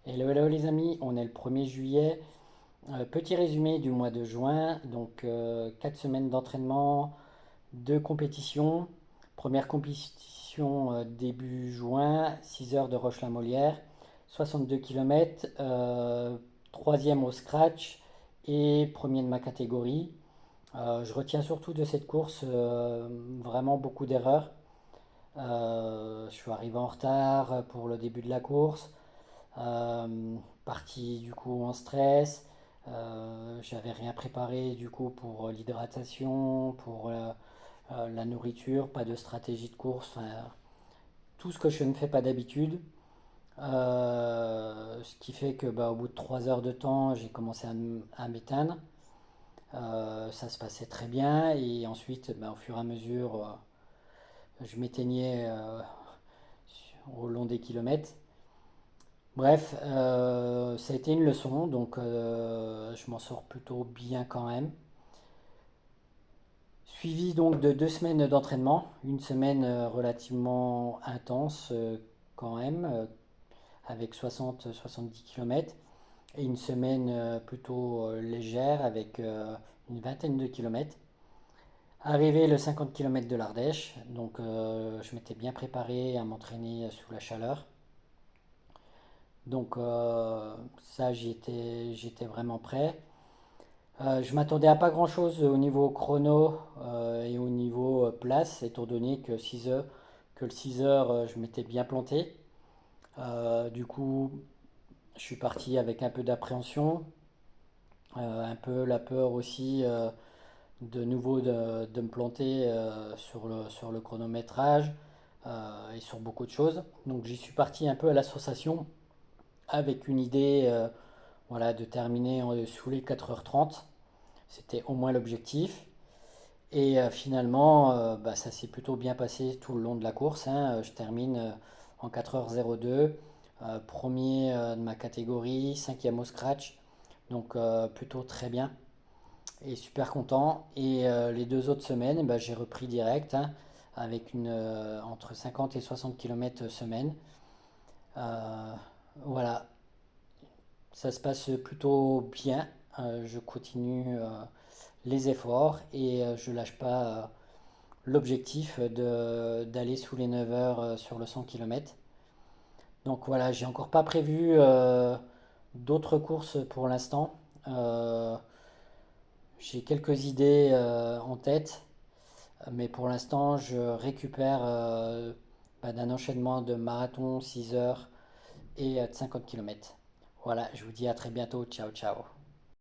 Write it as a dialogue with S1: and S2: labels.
S1: Hello, hello les amis, on est le 1er juillet. Petit résumé du mois de juin. Donc 4 semaines d'entraînement, 2 compétitions. Première compétition début juin, 6 heures de Roche-la-Molière, 62 km, troisième au scratch et premier de ma catégorie. Je retiens surtout de cette course vraiment beaucoup d'erreurs. Je suis arrivé en retard pour le début de la course. Parti du coup en stress. J'avais rien préparé du coup pour l'hydratation, pour la nourriture, pas de stratégie de course, enfin, tout ce que je ne fais pas d'habitude. Ce qui fait que au bout de 3 heures de temps, j'ai commencé à m'éteindre. Ça se passait très bien et ensuite, au fur et à mesure, je m'éteignais au long des kilomètres. Bref, ça a été une leçon, donc je m'en sors plutôt bien quand même. Suivi donc de 2 semaines d'entraînement, une semaine relativement intense quand même, avec 60-70 km, et une semaine plutôt légère avec une vingtaine de kilomètres. Arrivé le 50 km de l'Ardèche, donc je m'étais bien préparé à m'entraîner sous la chaleur. Donc ça, j'étais vraiment prêt. Je m'attendais à pas grand-chose au niveau chrono et au niveau place, étant donné que 6 heures, que le 6 heures, je m'étais bien planté. Du coup, je suis parti avec un peu d'appréhension, un peu la peur aussi de nouveau de me planter sur le chronométrage et sur beaucoup de choses. Donc j'y suis parti un peu à l'association avec une idée voilà, de terminer sous les 4h30. C'était au moins l'objectif. Et finalement, ça s'est plutôt bien passé tout le long de la course, hein. Je termine en 4h02, premier de ma catégorie, cinquième au scratch. Donc plutôt très bien et super content. Et les 2 autres semaines, j'ai repris direct, hein, avec entre 50 et 60 km semaine. Euh, voilà, ça se passe plutôt bien. Je continue les efforts et je lâche pas l'objectif d'aller sous les 9 heures sur le 100 km. Donc voilà, j'ai encore pas prévu d'autres courses pour l'instant. Euh, j'ai quelques idées en tête, mais pour l'instant, je récupère d'un enchaînement de marathon 6 heures et de 50 km. Voilà, je vous dis à très bientôt. Ciao, ciao.